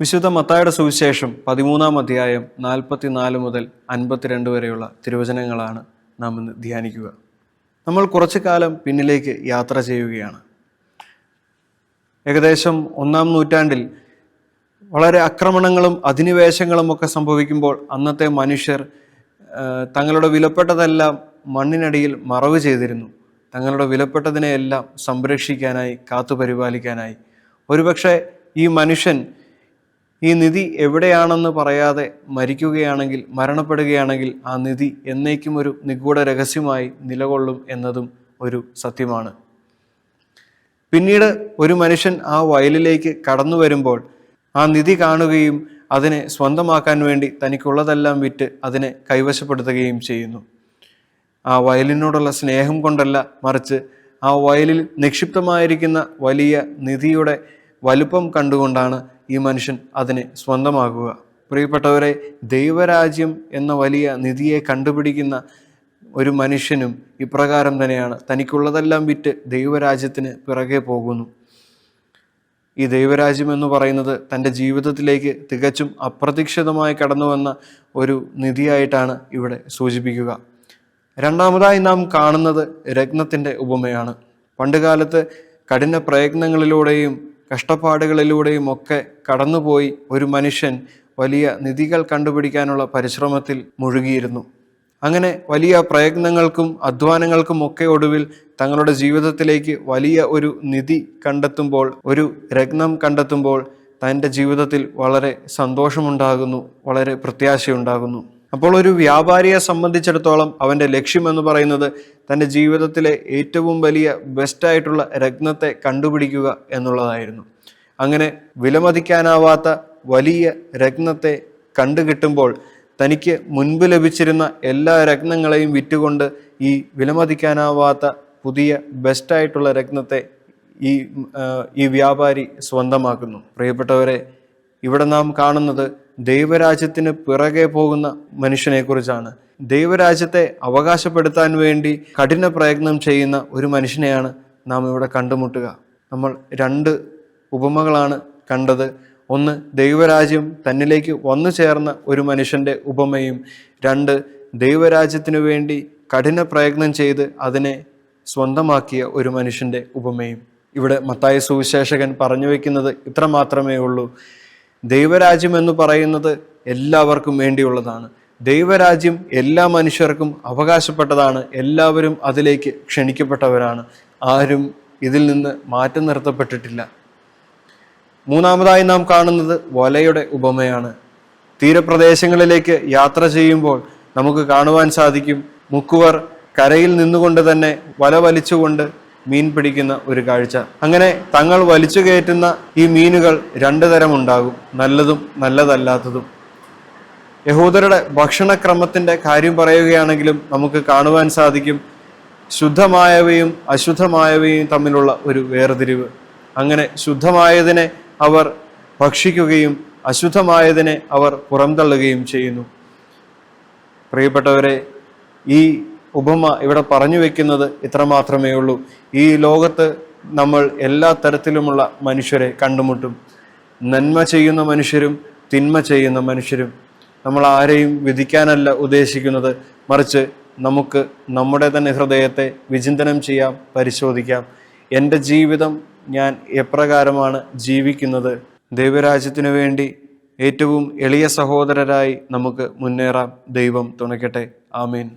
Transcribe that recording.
വിശുദ്ധ മത്തായിയുടെ സുവിശേഷം 13-ാം അധ്യായം 44 മുതൽ 52 വരെയുള്ള തിരുവചനങ്ങളാണ് നാം ഇന്ന് ധ്യാനിക്കുക. നമ്മൾ കുറച്ചു കാലം പിന്നിലേക്ക് യാത്ര ചെയ്യുകയാണ്. ഏകദേശം 1-ാം നൂറ്റാണ്ടിൽ വളരെ ആക്രമണങ്ങളും അധിനിവേശങ്ങളും ഒക്കെ സംഭവിക്കുമ്പോൾ അന്നത്തെ മനുഷ്യർ തങ്ങളുടെ വിലപ്പെട്ടതെല്ലാം മണ്ണിനടിയിൽ മറവ് ചെയ്തിരുന്നു. തങ്ങളുടെ വിലപ്പെട്ടതിനെയെല്ലാം സംരക്ഷിക്കാനായി, കാത്തുപരിപാലിക്കാനായി. ഒരുപക്ഷെ ഈ മനുഷ്യൻ ഈ നിധി എവിടെയാണെന്ന് പറയാതെ മരിക്കുകയാണെങ്കിൽ, മരണപ്പെടുകയാണെങ്കിൽ ആ നിധി എന്നേക്കും ഒരു നിഗൂഢ രഹസ്യമായി നിലകൊള്ളും എന്നതും ഒരു സത്യമാണ്. പിന്നീട് ഒരു മനുഷ്യൻ ആ വയലിലേക്ക് കടന്നു വരുമ്പോൾ ആ നിധി കാണുകയും അതിനെ സ്വന്തമാക്കാൻ വേണ്ടി തനിക്കുള്ളതെല്ലാം വിറ്റ് അതിനെ കൈവശപ്പെടുത്തുകയും ചെയ്യുന്നു. ആ വയലിനോടുള്ള സ്നേഹം കൊണ്ടല്ല, മറിച്ച് ആ വയലിൽ നിക്ഷിപ്തമായിരിക്കുന്ന വലിയ നിധിയുടെ വലുപ്പം കണ്ടുകൊണ്ടാണ് ഈ മനുഷ്യൻ അതിനെ സ്വന്തമാക്കുക. പ്രിയപ്പെട്ടവരെ, ദൈവരാജ്യം എന്ന വലിയ നിധിയെ കണ്ടുപിടിക്കുന്ന ഒരു മനുഷ്യനും ഇപ്രകാരം തന്നെയാണ്. തനിക്കുള്ളതെല്ലാം വിറ്റ് ദൈവരാജ്യത്തിന് പിറകെ പോകുന്നു. ഈ ദൈവരാജ്യം എന്ന് പറയുന്നത് തൻ്റെ ജീവിതത്തിലേക്ക് തികച്ചും അപ്രതീക്ഷിതമായി കടന്നു വന്ന ഒരു നിധിയായിട്ടാണ് ഇവിടെ സൂചിപ്പിക്കുക. രണ്ടാമതായി നാം കാണുന്നത് രത്നത്തിൻ്റെ ഉപമയാണ്. പണ്ടുകാലത്ത് കഠിന പ്രയത്നങ്ങളിലൂടെയും കഷ്ടപ്പാടുകളിലൂടെയും ഒക്കെ കടന്നുപോയി ഒരു മനുഷ്യൻ വലിയ നിധികൾ കണ്ടുപിടിക്കാനുള്ള പരിശ്രമത്തിൽ മുഴുകിയിരുന്നു. അങ്ങനെ വലിയ പ്രയത്നങ്ങൾക്കും അധ്വാനങ്ങൾക്കും ഒക്കെ ഒടുവിൽ തങ്ങളുടെ ജീവിതത്തിലേക്ക് വലിയ ഒരു നിധി കണ്ടെത്തുമ്പോൾ, ഒരു രത്നം കണ്ടെത്തുമ്പോൾ തൻ്റെ ജീവിതത്തിൽ വളരെ സന്തോഷമുണ്ടാകുന്നു, വളരെ പ്രത്യാശയുണ്ടാകുന്നു. അപ്പോൾ ഒരു വ്യാപാരിയെ സംബന്ധിച്ചിടത്തോളം അവൻ്റെ ലക്ഷ്യം എന്ന് പറയുന്നത് തൻ്റെ ജീവിതത്തിലെ ഏറ്റവും വലിയ ബെസ്റ്റായിട്ടുള്ള രത്നത്തെ കണ്ടുപിടിക്കുക എന്നുള്ളതായിരുന്നു. അങ്ങനെ വിലമതിക്കാനാവാത്ത വലിയ രത്നത്തെ കണ്ടുകിട്ടുമ്പോൾ തനിക്ക് മുൻപ് ലഭിച്ചിരുന്ന എല്ലാ രത്നങ്ങളെയും വിറ്റുകൊണ്ട് ഈ വിലമതിക്കാനാവാത്ത പുതിയ ബെസ്റ്റായിട്ടുള്ള രത്നത്തെ ഈ വ്യാപാരി സ്വന്തമാക്കുന്നു. പ്രിയപ്പെട്ടവരെ, ഇവിടെ നാം കാണുന്നത് ദൈവരാജ്യത്തിന് പിറകെ പോകുന്ന മനുഷ്യനെ കുറിച്ചാണ്. ദൈവരാജ്യത്തെ അവകാശപ്പെടുത്താൻ വേണ്ടി കഠിന പ്രയത്നം ചെയ്യുന്ന ഒരു മനുഷ്യനെയാണ് നാം ഇവിടെ കണ്ടുമുട്ടുക. നമ്മൾ രണ്ട് ഉപമകളാണ് കണ്ടത്. ഒന്ന്, ദൈവരാജ്യം തന്നിലേക്ക് വന്നു ചേർന്ന ഒരു മനുഷ്യൻ്റെ ഉപമയും. രണ്ട്, ദൈവരാജ്യത്തിനു വേണ്ടി കഠിന പ്രയത്നം ചെയ്ത് അതിനെ സ്വന്തമാക്കിയ ഒരു മനുഷ്യൻ്റെ ഉപമയും. ഇവിടെ മത്തായി സുവിശേഷകൻ പറഞ്ഞു വയ്ക്കുന്നത് ഇത്ര മാത്രമേ ഉള്ളൂ. ദൈവരാജ്യം എന്ന് പറയുന്നത് എല്ലാവർക്കും വേണ്ടിയുള്ളതാണ്. ദൈവരാജ്യം എല്ലാ മനുഷ്യർക്കും അവകാശപ്പെട്ടതാണ്. എല്ലാവരും അതിലേക്ക് ക്ഷണിക്കപ്പെട്ടവരാണ്. ആരും ഇതിൽ നിന്ന് മാറ്റി നിർത്തപ്പെട്ടിട്ടില്ല. മൂന്നാമതായി നാം കാണുന്നത് വലയുടെ ഉപമയാണ്. തീരപ്രദേശങ്ങളിലേക്ക് യാത്ര ചെയ്യുമ്പോൾ നമുക്ക് കാണുവാൻ സാധിക്കും, മുക്കുവർ കരയിൽ നിന്നുകൊണ്ട് തന്നെ വല വലിച്ചുകൊണ്ട് മീൻ പിടിക്കുന്ന ഒരു കാഴ്ച. അങ്ങനെ തങ്ങൾ വലിച്ചു കയറ്റുന്ന ഈ മീനുകൾ രണ്ടു തരം ഉണ്ടാകും, നല്ലതും നല്ലതല്ലാത്തതും. യഹൂദരുടെ ഭക്ഷണക്രമത്തിൻ്റെ കാര്യം പറയുകയാണെങ്കിലും നമുക്ക് കാണുവാൻ സാധിക്കും ശുദ്ധമായവയും അശുദ്ധമായവയും തമ്മിലുള്ള ഒരു വേർതിരിവ്. അങ്ങനെ ശുദ്ധമായതിനെ അവർ ഭക്ഷിക്കുകയും അശുദ്ധമായതിനെ അവർ പുറന്തള്ളുകയും ചെയ്യുന്നു. പ്രിയപ്പെട്ടവരെ, ഈ ഉപമ ഇവിടെ പറഞ്ഞു വെക്കുന്നത് ഇത്ര മാത്രമേ ഉള്ളൂ. ഈ ലോകത്ത് നമ്മൾ എല്ലാ തരത്തിലുമുള്ള മനുഷ്യരെ കണ്ടുമുട്ടും. നന്മ ചെയ്യുന്ന മനുഷ്യരും തിന്മ ചെയ്യുന്ന മനുഷ്യരും. നമ്മൾ ആരെയും വിധിക്കാനല്ല ഉദ്ദേശിക്കുന്നത്, മറിച്ച് നമുക്ക് നമ്മുടെ തന്നെ ഹൃദയത്തെ വിചിന്തനം ചെയ്യാം, പരിശോധിക്കാം. എൻ്റെ ജീവിതം ഞാൻ എപ്രകാരമാണ് ജീവിക്കുന്നത്? ദൈവരാജ്യത്തിനു വേണ്ടി ഏറ്റവും എളിയ സഹോദരരായി നമുക്ക് മുന്നേറാം. ദൈവം തുണയ്ക്കട്ടെ. ആമേൻ.